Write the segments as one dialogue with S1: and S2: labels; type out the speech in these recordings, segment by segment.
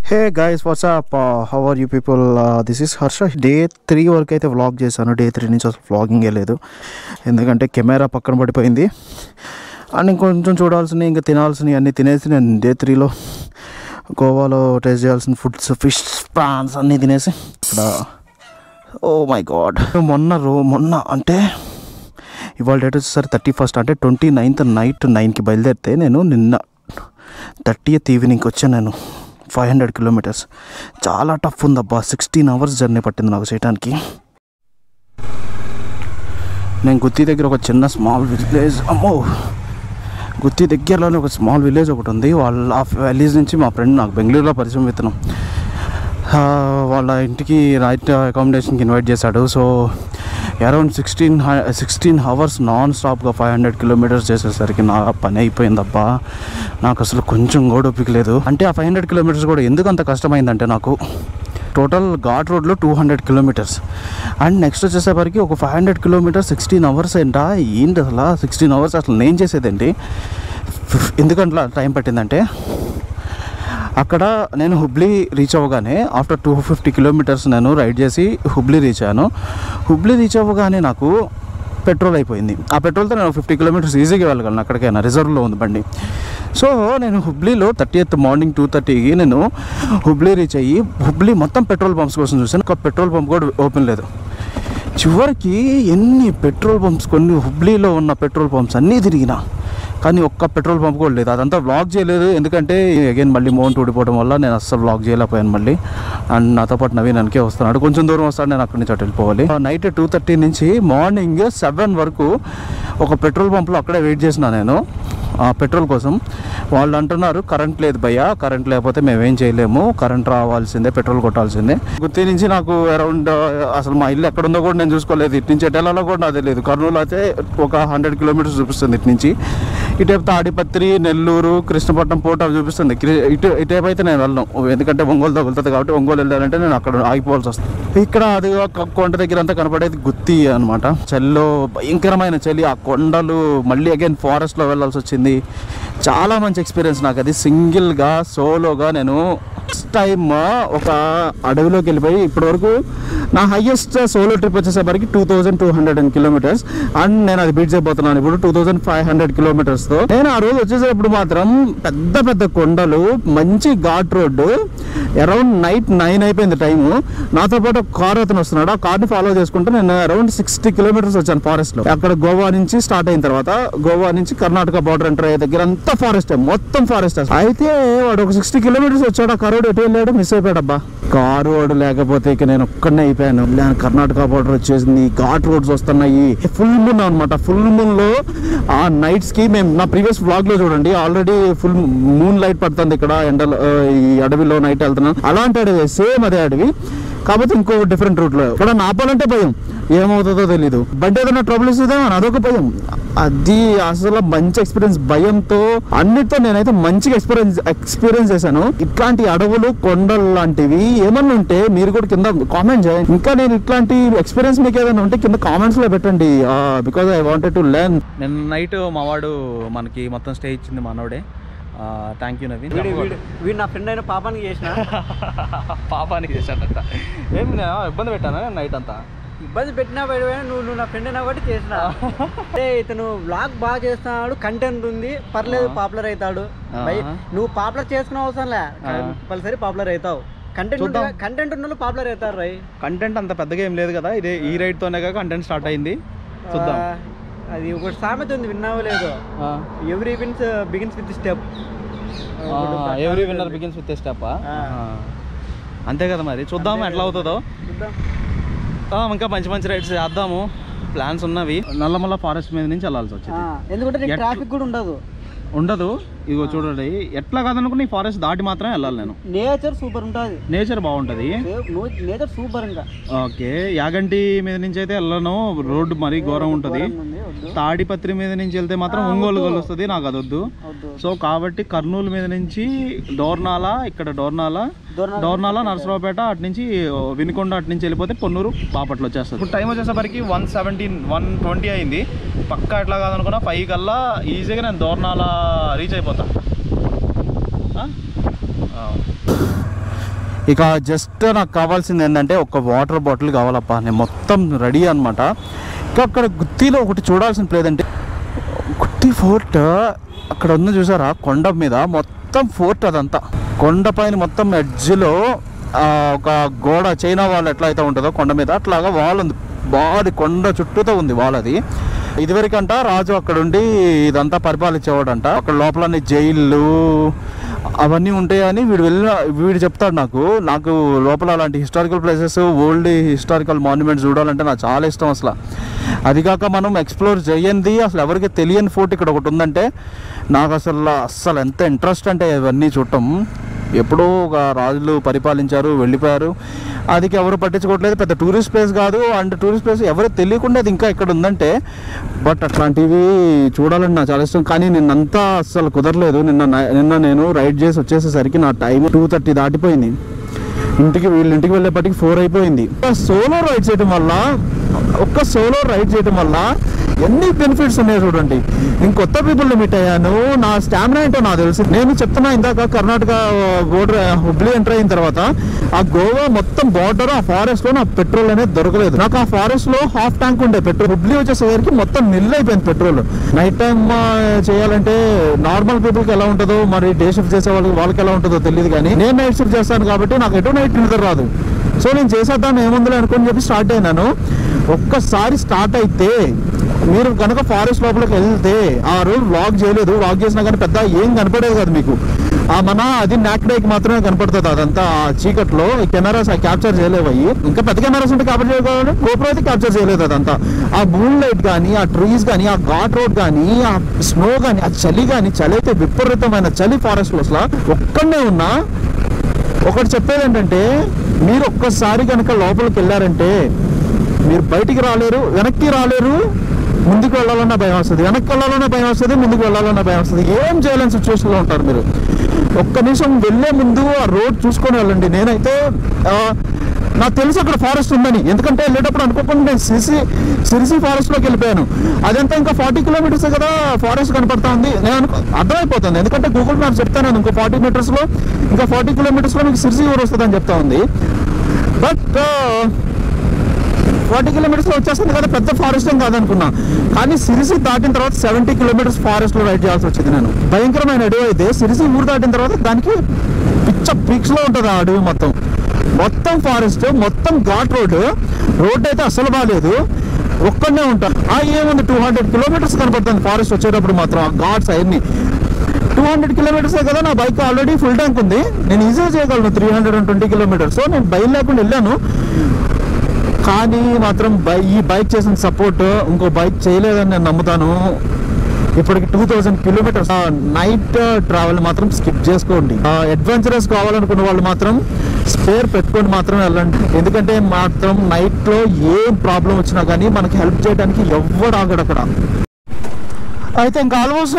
S1: Hey guys what's up how are you people this is Harsha. Day 3 వరకు అయితే vlog చేశాను. Day 3 నుంచి అసలు వ్లాగింగే లేదు, ఎందుకంటే కెమెరా పక్కన పడిపోయింది అండ్ ఇంకొంచెం చూడాల్సినవి ఇంకా తినాల్సినవి అన్నీ తినేసి నేను డే 3లో గోవాలో టేస్ట్ చేయాల్సిన ఫుడ్స్ ఫిష్ ప్రాన్స్ అన్నీ తినేసి ఇక్కడ ఓ మై గాడ్ మొన్న అంటే ఇవాళ డేట్ వచ్చేసరి 31st అంటే 29th నైట్ 9కి బయలుదేరితే నేను నిన్న 30th ఈవినింగ్కి వచ్చాను. నేను 500 kilometers చాలా టఫ్ ఉందబ్బా. 16 hours జర్నీ పట్టింది నాకు చేయడానికి. నేను గుత్తి దగ్గర ఒక చిన్న స్మాల్ విలేజ్, గుత్తి దగ్గరలోనే ఒక స్మాల్ విలేజ్ ఒకటి ఉంది. వాళ్ళ విలేజ్ నుంచి మా ఫ్రెండ్ నాకు బెంగళూరులో పరిచయం విత్తనం వాళ్ళ ఇంటికి నైట్ అకామిడేషన్కి ఇన్వైట్ చేశాడు. సో అరౌండ్ 16 hours నాన్ స్టాప్గా 500 kilometers చేసేసరికి నా పని అయిపోయిందబ్బా. నాకు అసలు కొంచెం కూడా ఒప్పికలేదు. అంటే ఆ 500 kilometers కూడా ఎందుకు అంత కష్టమైందంటే నాకు టోటల్ ఘాట్ రోడ్లో 200 kilometers అండ్ నెక్స్ట్ వచ్చేసరికి ఒక 500 kilometers 16 hours ఏంటి అసలు 16 hours అసలు నేను చేసేదేంటి. ఎందుకంటే టైం పట్టిందంటే అక్కడ నేను హుబ్లీ రీచ్ అవ్వగానే ఆఫ్టర్ 250 kilometers నేను రైడ్ చేసి హుబ్లీ రీచ్ అయ్యాను. హుబ్లీ రీచ్ అవ్వగానే నాకు పెట్రోల్ అయిపోయింది. ఆ పెట్రోల్తో నేను 50 kilometers ఈజీగా వెళ్ళగలను. అక్కడికైనా రిజర్వ్లో ఉంది బండి. సో నేను హుబ్లీలో 30th మార్నింగ్ 2:30కి నేను హుబ్లీ రీచ్ అయ్యి హుబ్లీ మొత్తం పెట్రోల్ పంప్స్ కోసం చూసాను. ఒక పెట్రోల్ పంప్ కూడా ఓపెన్ లేదు. చివరికి ఎన్ని పెట్రోల్ పంప్స్, కొన్ని హుబ్లీలో ఉన్న పెట్రోల్ పంప్స్ అన్నీ తిరిగినా కానీ ఒక్క పెట్రోల్ పంప్ కూడా లేదు. అదంతా వ్లాగ్ చేయలేదు, ఎందుకంటే అగైన్ మళ్ళీ మౌంట్ ఊడిపోవడం వల్ల నేను అస్సలు వ్లాగ్ చేయలేకపోయాను మళ్ళీ. అండ్ నాతో పాటు నవీన్ అనకే వస్తున్నాడు, కొంచెం దూరం వస్తాడు, నేను అక్కడి నుంచి అటు వెళ్ళిపోవాలి. నైట్ 2:30 నుంచి మార్నింగ్ 7 వరకు ఒక పెట్రోల్ పంప్లో అక్కడే వెయిట్ చేసిన నేను పెట్రోల్ కోసం. వాళ్ళు అంటున్నారు కరెంట్ లేదు భయ్యా, కరెంట్ లేకపోతే మేమేం చేయలేము, కరెంట్ రావాల్సిందే, పెట్రోల్ కొట్టాల్సిందే. గుత్తి నుంచి నాకు అరౌండ్ అసలు మా ఇల్లు ఎక్కడుందో కూడా నేను చూసుకోలేదు. ఇటు నుంచి ఎటెలాలో కూడా నాకు తెలియదు. కర్నూలు అయితే ఒక 100 kilometers చూపిస్తుంది ఇటు నుంచి. ఇటేపు తాడిపత్రి, నెల్లూరు, కృష్ణపట్నం పోర్ట్ అవి చూపిస్తుంది. ఇటేపు అయితే నేను వెళ్ళను, ఎందుకంటే ఒంగోలు తగులుతుంది కాబట్టి. ఒంగోలు వెళ్ళాలంటే నేను అక్కడ ఆగిపోవాల్సి వస్తుంది. ఇక్కడ అది కొండ దగ్గర అంతా కనపడేది గుత్తి అనమాట. చలిలో భయంకరమైన చలి, ఆ కొండలు, మళ్ళీ అగైన్ ఫారెస్ట్లో వెళ్ళాల్సి వచ్చింది. చాలా మంచి ఎక్స్పీరియన్స్ నాకు అది. సింగిల్గా సోలోగా నేను ఫస్ట్ టైం ఒక అడవిలోకి వెళ్ళిపోయి, ఇప్పటివరకు నా హైయెస్ట్ సోలో ట్రిప్ వచ్చేసరికి 2200 kilometers అండ్ నేను అది బీట్ చేయబోతున్నాను ఇప్పుడు 2500 kilometersతో. నేను ఆ రోజు వచ్చేసేటప్పుడు మాత్రం పెద్ద పెద్ద కొండలు, మంచి ఘాట్ రోడ్డు, అరౌండ్ నైట్ 9 అయిపోయింది టైము. నాతో పాటు ఒక కార్ అతను వస్తున్నాడు. ఆ కార్ని ఫాలో చేసుకుంటూ నేను అరౌండ్ 60 kilometers వచ్చాను ఫారెస్ట్లో. అక్కడ గోవా నుంచి స్టార్ట్ అయిన తర్వాత గోవా నుంచి కర్ణాటక బార్డర్ ఎంటర్ అయ్యే దగ్గర అంతా ఫారెస్ట్, మొత్తం ఫారెస్ట్. అయితే వాడు ఒక 60 kilometers వచ్చాడు. ఆ కారు ఎటు వెళ్ళాడు, మిస్ అయిపోయాడు అబ్బా. కారు వాడు లేకపోతే ఇక నేను ఒక్కడనే అయిపోయాను. కర్ణాటక బార్డర్ వచ్చేసింది, ఘాట్ రోడ్స్ వస్తున్నాయి. ఫుల్ మూన్ అనమాట. ఫుల్ మూన్ లో ఆ నైట్స్ కి మేము నా ప్రీవియస్ వ్లాగ్ లో చూడండి, ఆల్రెడీ ఫుల్ మూన్ లైట్ పడుతుంది ఇక్కడ ఎండలో. ఈ అడవిలో నైట్ వెళ్తున్నాను. అలాంటి అడవి, సేమ్ అదే అడవి, కాకపోతే ఇంకో డిఫరెంట్ రూట్ లో. ఇక్కడ ఆపాలంటే భయం, ఏమవుతుందో తెలీదు. బండి ఏదైనా ట్రబుల్ ఇస్తుందేమో అదొక భయం. అది అసలు మంచి ఎక్స్పీరియన్స్. భయంతో అన్నిటితో నేనైతే మంచిగా ఎక్స్పీరియన్స్ చేశాను. ఇట్లాంటి అడవులు, కొండలు లాంటివి ఏమన్నా ఉంటే మీరు కూడా కింద కామెంట్ చేయండి. ఇంకా నేను ఇట్లాంటి ఎక్స్పీరియన్స్ మీకు ఏదైనా ఉంటే కింద కామెంట్స్ లో పెట్టండి, because I wanted to learn.
S2: నిన్న నైట్ మావాడు మనకి మొత్తం స్టే ఇచ్చింది మనోడే. Thank you Naveen.
S3: వీడు నా ఫ్రెండ్ అయిన పాపానికి చేసిన
S2: పాపానికి చేశాడంట. ఏం ఇబ్బంది పెట్టానా నైట్ అంతా?
S3: ఇబ్బంది పెట్టినా నువ్వు నా ఫ్రెండ్ అయినా కాబట్టి చేసిన. అంటే ఇతను వ్లాగ్ బాగా చేస్తున్నాడు, కంటెంట్ ఉంది, పర్లేదు, పాపులర్ అవుతాడు. నువ్వు పాపులర్ చేసుకునే అవసరం లే, కంపల్సరీ పాపులర్ అవుతావు. కంటెంట్ ఉన్న పాపులర్ అవుతారు. రై
S2: కంటెంట్ అంత పెద్దగా ఏం లేదు కదా, ఇదే ఈ రైడ్ తోనే కంటెంట్ స్టార్ట్ అయింది. చూద్దాం.
S3: అది ఒకటి సామెత ఉంది, విన్నావో లేదో, every wins begins with step.
S2: Every winner begins with step. అంతే కదా మరి, చూద్దాం ఎట్లా అవుతుందో. ఇంకా మంచి మంచి రైడ్స్ చేద్దాము, ప్లాన్స్ ఉన్నవి. నల్లమల్ల ఫారెస్ట్ మీద నుంచి వెళ్ళాల్సి వచ్చింది,
S3: ఎందుకంటే ట్రాఫిక్ కూడా ఉండదు.
S2: ఇగో చూడండి, ఎట్లా కాదనుకుని ఈ ఫారెస్ట్ దాటి మాత్రమే వెళ్ళాలి నేను.
S3: నేచర్ సూపర్ ఉంటుంది,
S2: నేచర్ బాగుంటుంది,
S3: నేచర్ సూపర్. ఇంకా
S2: ఓకే, యాగంటి మీద నుంచి అయితే వెళ్ళను, రోడ్డు మరీ ఘోరం ఉంటుంది. తాడిపత్రి మీద నుంచి వెళ్తే మాత్రం ఒంగోలు కలుస్తుంది, నాకు అది వద్దు. సో కాబట్టి కర్నూలు మీద నుంచి డోర్నాల, ఇక్కడ డోర్నాల నరసరావుపేట, అటు నుంచి వినుకొండ, అటు నుంచి వెళ్ళిపోతే పొన్నూరు, బాపట్ల వచ్చేస్తుంది. ఇప్పుడు టైం వచ్చేసరికి 1:20 అయింది. పక్కా ఎట్లా కాదనుకున్నా 5 కల్లా ఈజీగా నేను డోర్నాల రీచ్ అయిపోతా.
S1: ఇక జస్ట్ నాకు కావాల్సింది ఏంటంటే ఒక వాటర్ బాటిల్ కావాలప్ప, నేను మొత్తం రెడీ అనమాట. ఇంకా అక్కడ గుత్తిలో ఒకటి చూడాల్సిన ప్లేస్ అంటే గుత్తి ఫోర్ట్. అక్కడ ఉంది చూసారా కొండ మీద మొత్తం ఫోర్ట్, అదంతా కొండ పైన మొత్తం ఎడ్జ్లో ఒక గోడ, చైనా వాల్ ఎట్లా అయితే ఉంటుందో కొండ మీద అట్లాగా వాల్ ఉంది, బాగా కొండ చుట్టూతో ఉంది వాల్. అది ఇదివరకంట రాజు అక్కడ ఉండి ఇదంతా పరిపాలించేవాడంట. అక్కడ లోపల జైళ్ళు అవన్నీ ఉంటాయని వీడు చెప్తాడు. నాకు లోపల అలాంటి historical places, old historical monuments చూడాలంటే నాకు చాలా ఇష్టం అసలు. అది కాక మనం ఎక్స్ప్లోర్ చేయండి అసలు ఎవరికి తెలియని ఫోర్ట్ ఇక్కడ ఒకటి ఉందంటే నాకు అసలు ఎంత ఇంట్రెస్ట్ అంటే ఇవన్నీ చూడటం. ఎప్పుడో ఒక రాజులు పరిపాలించారు, వెళ్ళిపోయారు, అది ఎవరు పట్టించుకోవట్లేదు. పెద్ద టూరిస్ట్ ప్లేస్ కాదు, అండ్ టూరిస్ట్ ప్లేస్ ఎవరు తెలియకుండా అది ఇంకా ఇక్కడ ఉందంటే. బట్ అట్లాంటివి చూడాలని నాకు చాలా ఇష్టం. కానీ నిన్నంతా అస్సలు కుదరలేదు. నిన్న నేను రైడ్ చేసి వచ్చేసేసరికి నా టైం 2:30 దాటిపోయింది. వీళ్ళ ఇంటికి వెళ్ళేపటికి 4 అయిపోయింది. సోలో రైడ్ చేయడం వల్ల ఎన్ని బెనిఫిట్స్ ఉన్నాయో చూడండి. నేను కొత్త పీపుల్ని మీట్ అయ్యాను, నా స్టామినా ఏంటో నాకు తెలుసు. నేను చెప్తున్నా ఇందాక కర్ణాటక బోర్డర్ హుబ్లీ ఎంటర్ అయిన తర్వాత ఆ గోవా మొత్తం బార్డర్, ఆ ఫారెస్ట్ లో నాకు పెట్రోల్ అనేది దొరకలేదు. నాకు ఆ ఫారెస్ట్ లో హాఫ్ ట్యాంక్ ఉండే పెట్రోల్, హుబ్లీ వచ్చేసరికి మొత్తం నిల్ అయిపోయింది పెట్రోల్. నైట్ టైం చేయాలంటే నార్మల్ పీపుల్కి ఎలా ఉంటుందో, మరి డే షిఫ్ట్ చేసే వాళ్ళకి ఎలా ఉంటుందో తెలియదు. కానీ నేను నైట్ షిఫ్ట్ చేస్తాను కాబట్టి నాకు ఎటు నైట్ నిద్ర రాదు. సో నేను చేసేద్దాం ఏముందిలే అనుకుని చెప్పి స్టార్ట్ అయినాను. ఒక్కసారి స్టార్ట్ అయితే మీరు కనుక ఫారెస్ట్ లోపలికి వెళ్తే, ఆ రోజు వ్లాగ్ చేయలేదు, వ్లాగ్ చేసినా కానీ పెద్ద ఏం కనపడేది కాదు మీకు. అది నాక్డైకి మాత్రమే కనపడుతుంది. అదంతా చీకట్లో ఈ కెమెరాస్ క్యాప్చర్ చేయలేవు. అయ్యి ఇంకా పెద్ద కెమెరాస్ ఉంటే క్యాప్చర్ చేయగలరు, గోప్రో అయితే క్యాప్చర్ చేయలేదు. అదంతా ఆ మూన్ లైట్ కానీ, ఆ ట్రీస్ కానీ, ఆ ఘాట్ రోడ్ కానీ, ఆ స్నో కానీ, ఆ చలి కానీ, చలి అయితే విపరీతమైన చలి ఫారెస్ట్ లో. అసలు ఒక్కడనే ఉన్నా. ఒకటి చెప్పేది ఏంటంటే, మీరు ఒక్కసారి కనుక లోపలికి వెళ్ళారంటే మీరు బయటికి రాలేరు, వెనక్కి రాలేరు. ముందుకు వెళ్ళాలన్నా భయం వస్తుంది, వెనక్కి వెళ్ళాలన్నా భయం వస్తుంది, ముందుకు వెళ్ళాలన్నా భయం వస్తుంది. ఏం చేయలేని సిచ్యువేషన్లో ఉంటారు మీరు. ఒక్క నిమిషం వెళ్ళే ముందు ఆ రోడ్ చూసుకొని వెళ్ళండి. నేనైతే నాకు తెలుసు అక్కడ ఫారెస్ట్ ఉందని, ఎందుకంటే వెళ్ళేటప్పుడు అనుకోకుండా నేను సిరిసి ఫారెస్ట్లోకి వెళ్ళిపోయాను. అదంతా ఇంకా 40 కిలోమీటర్స్ కదా ఫారెస్ట్ కనపడతా ఉంది. నేను అర్థమైపోతుంది, ఎందుకంటే గూగుల్ మ్యాప్ చెప్తాను ఇంకో 40 మీటర్స్లో, ఇంకా 40 కిలోమీటర్స్లో మీకు సిరిసి ఊరు వస్తుందని చెప్తా ఉంది. బట్ 40 కిలోమీటర్స్లో వచ్చేస్తుంది కదా, పెద్ద ఫారెస్ట్ ఏం కాదనుకున్నా. కానీ సిరిసి దాటిన తర్వాత 70 కిలోమీటర్స్ ఫారెస్ట్లో రైడ్ చేయాల్సి వచ్చింది నేను. భయంకరమైన అడవి అయితే సిరిసి ఊరు దాటిన తర్వాత దానికి పీక్స్లో ఉంటుంది ఆ అడవి. మొత్తం ఫారెస్ట్, మొత్తం ఘాట్ రోడ్ అయితే అసలు బాగాలేదు. ఒక్కడనే ఉంటాను. ఏముంది 200 కిలోమీటర్స్ కనపడుతుంది ఫారెస్ట్ వచ్చేటప్పుడు మాత్రం. ఆ ఘాట్స్ అవన్నీ 200 కిలోమీటర్సే కదా. నా బైక్ ఆల్రెడీ ఫుల్ ట్యాంక్ ఉంది, నేను ఈజీగా చేయగలను 320 కిలోమీటర్స్. నేను బైక్ లేకుండా వెళ్ళాను. కానీ మాత్రం ఈ బైక్ చేసిన సపోర్ట్ ఇంకో బైక్ చేయలేదని నేను నమ్ముతాను. ఇప్పటికి 2000 కిలోమీటర్స్. నైట్ ట్రావెల్ మాత్రం స్కిప్ చేసుకోండి. అడ్వెంచరస్ కావాలనుకున్న వాళ్ళు మాత్రం స్పేర్ పెట్టుకొని మాత్రం వెళ్ళండి. ఎందుకంటే మాత్రం నైట్లో ఏం ప్రాబ్లం వచ్చినా కానీ మనకి హెల్ప్ చేయడానికి ఎవ్వడు ఆగడు అక్కడ. అయితే ఇంకా ఆల్మోస్ట్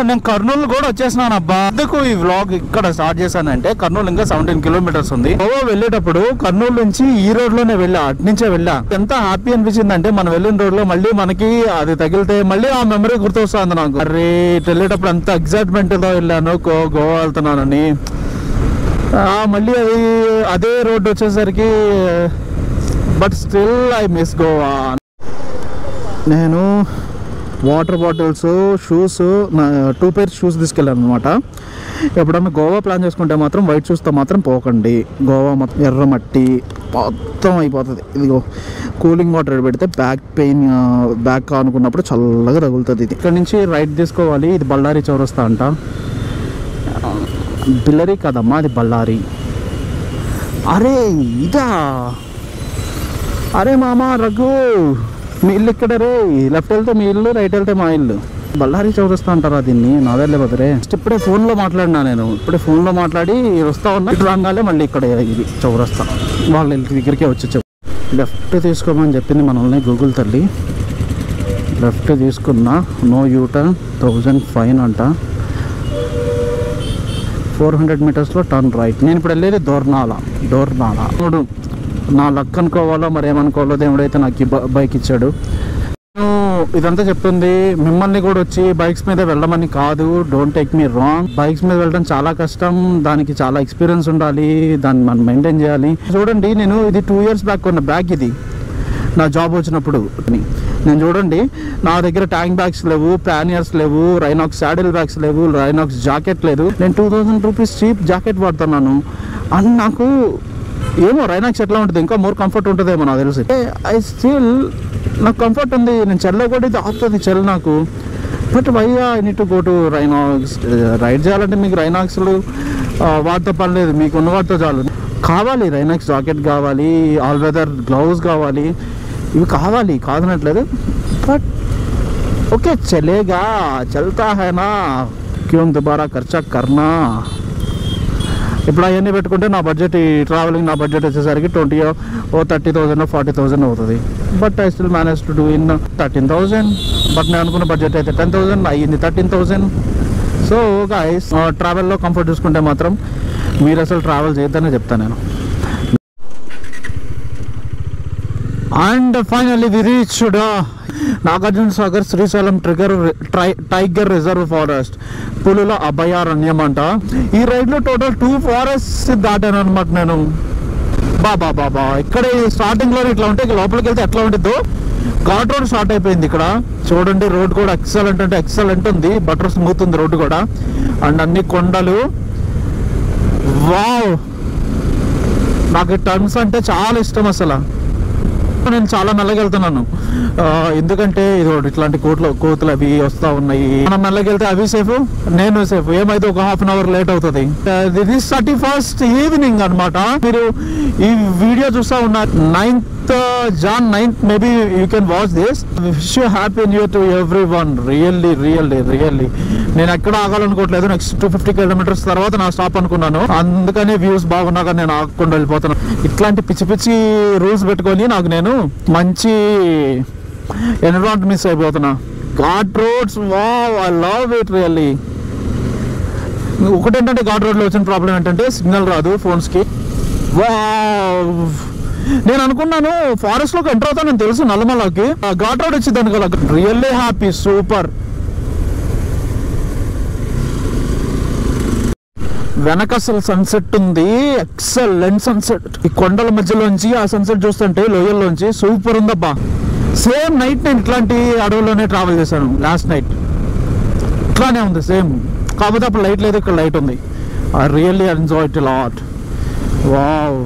S1: నేను కర్నూలు కూడా వచ్చేసినాను అబ్బా. ఎందుకు ఈ వ్లాగ్ ఇక్కడ స్టార్ట్ చేశానంటే, కర్నూలు ఇంకా 17 కిలోమీటర్స్ ఉంది. గోవా వెళ్ళేటప్పుడు కర్నూలు నుంచి ఈ రోడ్ లోనే వెళ్ళా, అటునుంచే వెళ్ళా. ఎంత హ్యాపీ అనిపించిందంటే మనం వెళ్ళిన రోడ్ లో మళ్ళీ మనకి అది తగిలితే మళ్ళీ ఆ మెమరీ గుర్తొస్తుంది నాకు. అరే ఇటు వెళ్ళేటప్పుడు అంత ఎగ్జైట్మెంట్ తో వెళ్ళాను గోవా వెళ్తున్నానని. మళ్ళీ అదే రోడ్ వచ్చేసరికి but still I miss Goa. నేను water bottles, shoes, 2 pairs shoes తీసుకెళ్ళాను అనమాట. ఎప్పుడన్నా గోవా ప్లాన్ చేసుకుంటే మాత్రం వైట్ షూస్తో మాత్రం పోకండి. గోవా మొత్తం ఎర్ర మట్టి మొత్తం అయిపోతుంది. ఇదిగో కూలింగ్ వాటర్ పెడితే బ్యాక్ అనుకున్నప్పుడు చల్లగా తగులుతుంది. ఇది ఇక్కడ నుంచి రైట్ తీసుకోవాలి. ఇది బళ్ళారి చౌరస్తా అంట. బిల్లరీ కదమ్మా, అది బళ్ళారి. అరే ఇదా, అరే మామా రఘు, మీ ఇల్లు ఇక్కడ రే. లెఫ్ట్ వెళ్తే మీ ఇల్లు, రైట్ వెళ్తే మా ఇల్లు. బళ్ళారి చౌరస్తా అంటారా దీన్ని? నాదే లేకపోతే ఇప్పుడే ఫోన్లో మాట్లాడినా నేను. ఇప్పుడే ఫోన్లో మాట్లాడి వస్తా ఉన్నా. ఇటు రాగానే మళ్ళీ ఇక్కడ ఇది చౌరస్తా. వాళ్ళ దగ్గరికే వచ్చి లెఫ్ట్ తీసుకోమని చెప్పింది మనల్ని గూగుల్ తల్లి. లెఫ్ట్ తీసుకున్నా. నో యూటర్న్, 1000 ఫైన్ అంట. 400 మీటర్స్లో టర్న్ రైట్. నేను ఇప్పుడు వెళ్ళేది దోర్నాల. నా లక్ అనుకోవాలో మరి ఏమనుకోవాలో, దేవుడైతే నాకు బైక్ ఇచ్చాడు. నేను ఇదంతా చెప్తుంది మిమ్మల్ని కూడా వచ్చి బైక్స్ మీద వెళ్ళమని కాదు. Don't take me wrong. Bikes మీద వెళ్ళడం చాలా కష్టం, దానికి చాలా ఎక్స్పీరియన్స్ ఉండాలి, దాన్ని మనం మెయింటైన్ చేయాలి. చూడండి, నేను ఇది 2 years బ్యాక్ కొన్న బ్యాగ్. ఇది నా జాబ్ వచ్చినప్పుడు నేను చూడండి, నా దగ్గర ట్యాంక్ బ్యాగ్స్ లేవు, ప్యానియర్స్ లేవు, రైనాక్స్ శాడిల్ బ్యాగ్స్ లేవు, రైనాక్స్ జాకెట్ లేదు. నేను 2000 రూపీస్ చీప్ జాకెట్ వాడుతున్నాను. అండ్ నాకు ఏమో రైనాక్స్ ఎట్లా ఉంటుంది, ఇంకా మోర్ కంఫర్ట్ ఉంటుందేమో నాకు తెలిసి. ఐ స్టిల్ నాకు కంఫర్ట్ ఉంది. నేను చెల్లో కూడా ఇది ఆపుతుంది చెల్ నాకు. బట్ వైగా I need to go to రైనాక్స్. రైడ్ చేయాలంటే మీకు రైనాక్స్లు వాటితో పని లేదు, మీకు ఉన్న వాటితో చాలు. కావాలి రైనాక్స్ జాకెట్ కావాలి, ఆల్ వెదర్ గ్లౌజ్ కావాలి, ఇవి కావాలి, కాదనట్లేదు. బట్ ఓకే చలేగా, చల్తా హైనా, క్యోం దుబారా ఖర్చా కర్నా. ఇప్పుడు అవన్నీ పెట్టుకుంటే నా బడ్జెట్, ఈ ట్రావెలింగ్ నా బడ్జెట్ వచ్చేసరికి 30,000 40,000 అవుతుంది. But I still manage to do in 13,000. But నేను అనుకున్న బడ్జెట్ అయితే 10,000, అయ్యింది 13,000. సో గైస్, ట్రావెల్లో కంఫర్ట్ చూసుకుంటే మాత్రం మీరు అసలు ట్రావెల్ చేయొద్దనే చెప్తాను నేను. And finally we reached Nagarjuna Sagar Srisailam tiger reserve forest, పులుల అభయారణ్యం అంట. ఈ రైడ్లో టోటల్ 2 forests దాటాను అనమాట నేను. బాబా ఇక్కడ స్టార్టింగ్లో ఇట్లా ఉంటే లోపలికి వెళ్తే ఎట్లా ఉంటుందో. ఘాట్ రోడ్ స్టార్ట్ అయిపోయింది ఇక్కడ. చూడండి, రోడ్ కూడా ఎక్సలెంట్ అంటే ఎక్సలెంట్ ఉంది, బటర్ స్మూత్ ఉంది రోడ్డు కూడా. అండ్ అన్ని కొండలు. వావ్, నాకు టర్న్స్ అంటే చాలా ఇష్టం అసలు. నేను చాలా మెల్లగా వెళ్తున్నాను, ఎందుకంటే ఇది ఇట్లాంటి కోతులు అవి వస్తూ ఉన్నాయి. మనం మెల్లగా వెళ్తే అవి సేఫ్, నేను సేఫ్. ఏమైతే ఒక 1/2 hour లేట్ అవుతుంది. ఇది 31st ఈవినింగ్ అనమాట. మీరు ఈ వీడియో చూస్తా ఉన్నారు 9th Jan 9th, maybe you can watch this. Wish you happy new year to every one. Really నేను ఎక్కడ ఆగాలనుకోవట్లేదు. నెక్స్ట్ 250 kilometers తర్వాత నా స్టాప్ అనుకున్నాను. అందుకనే వ్యూస్ బాగున్నాక నేను ఆగకుండా వెళ్ళిపోతున్నాను. ఇట్లాంటి పిచ్చి రూల్స్ పెట్టుకొని నాకు నేను మంచి ఎన్విరాన్మెంట్ మిస్ అయిపోతున్నా. Ghat roads, wow, I love it really. ఒకటేంటంటే ఘాట్ రోడ్లో వచ్చిన ప్రాబ్లం ఏంటంటే సిగ్నల్ రాదు ఫోన్స్కి. వావ్, నేను అనుకున్నాను ఫారెస్ట్లోకి ఎంటర్ అవుతానని తెలుసు నల్లమలకి, ఘాట్ రోడ్ వచ్చిందని కదా. Really happy, super. వెనక అసలు సన్సెట్ ఉంది, ఎక్సలెంట్ సన్సెట్. ఈ కొండల మధ్యలోంచి ఆ సన్సెట్ చూస్తుంటే లోయల్లోంచి సూపర్ ఉందబ్బా. సేమ్ నైట్ నేను ఇట్లాంటి అడవుల్లోనే ట్రావెల్ చేశాను లాస్ట్ నైట్. ఇట్లానే ఉంది సేమ్, కాకపోతే అప్పుడు లైట్ లేదు, ఇక్కడ లైట్ ఉంది. I really enjoy it lot. Wow.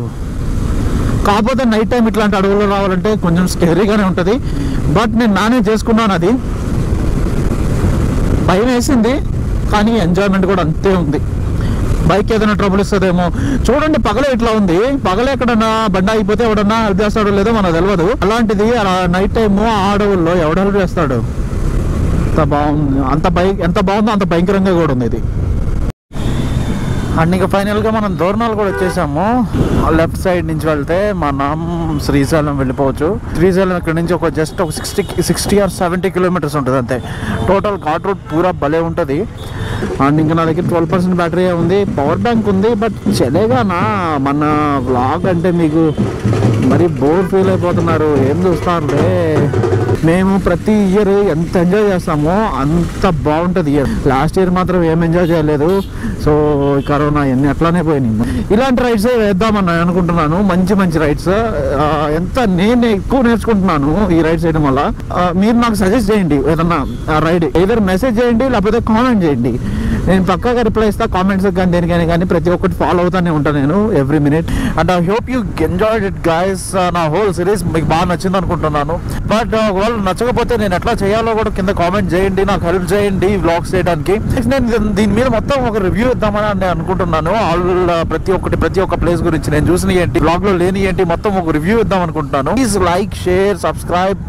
S1: కాకపోతే నైట్ టైం ఇట్లాంటి అడవుల్లో రావాలంటే కొంచెం స్కేరీగానే ఉంటుంది. బట్ నేను మేనేజ్ చేసుకున్నాను. అది భయం వేసింది, కానీ ఎంజాయ్మెంట్ కూడా అంతే ఉంది. బైక్ ఏదైనా ట్రబుల్ ఇస్తుందేమో. చూడండి, పగలే ఇట్లా ఉంది. పగలే ఎక్కడన్నా బండి అయిపోతే ఎవడన్నా హెల్ప్ చేస్తాడో లేదో మనకు తెలియదు. అలాంటిది నైట్ టైము ఆ అడవుల్లో ఎవడ హెల్ప్ చేస్తాడు. అంత బాగుంది. ఎంత బాగుందో అంత భయంకరంగా కూడా ఉంది ఇది. అండ్ ఇంకా ఫైనల్గా మనం దోర్నాల్ కూడా వచ్చేసాము. లెఫ్ట్ సైడ్ నుంచి వెళ్తే మనం శ్రీశైలం వెళ్ళిపోవచ్చు. శ్రీశైలం ఇక్కడ నుంచి జస్ట్ ఒక 60 or 70 kilometers ఉంటుంది అంతే. టోటల్ ఘాట్ రోడ్ పూరా భలే ఉంటుంది. అండ్ ఇంకా నా దగ్గర 12% బ్యాటరీ ఉంది, పవర్ బ్యాంక్ ఉంది. బట్ చలేగానా మన వ్లాగ్ అంటే మీకు మరి బోర్ ఫీల్ అయిపోతున్నారు. ఏం చూస్తారులే, మేము ప్రతి ఇయర్ ఎంత ఎంజాయ్ చేస్తామో అంత బాగుంటుంది ఇయర్. లాస్ట్ ఇయర్ మాత్రం ఏం ఎంజాయ్ చేయలేదు. సో కరోనా ఇవన్నీ అట్లానే పోయినాయి. ఇలాంటి రైడ్స్ వేద్దామని అనుకుంటున్నాను, మంచి రైడ్స్. నేను ఎక్కువ నేర్చుకుంటున్నాను ఈ రైడ్స్ వేయడం వల్ల. మీరు నాకు సజెస్ట్ చేయండి ఏదన్నా రైడ్, ఏదైనా మెసేజ్ చేయండి లేకపోతే కామెంట్ చేయండి. నేను పక్కాగా రిప్లై ఇస్తా కామెంట్స్ కానీ దేనికైనా కానీ. ప్రతి ఒక్కటి ఫాలో అవుతానే ఉంటాను నేను every minute. And I hope you enjoyed it guys. నా హోల్ సిరీస్ మీకు బాగా నచ్చింది అనుకుంటున్నాను. బట్ ఒకవేళ నచ్చకపోతే నేను ఎట్లా చేయాలో కూడా కింద కామెంట్ చేయండి, నాకు హెల్ప్ చేయండి వ్లాగ్స్ చేయడానికి. నేను దీని మీద మొత్తం ఒక రివ్యూ ఇద్దామని నేను అనుకుంటున్నాను. ప్రతి ఒక్క ప్లేస్ గురించి నేను చూసిన ఏంటి, బ్లాగ్ లో లేని ఏంటి, మొత్తం ఒక రివ్యూ ఇద్దాం అనుకుంటున్నాను. Please like, share, subscribe.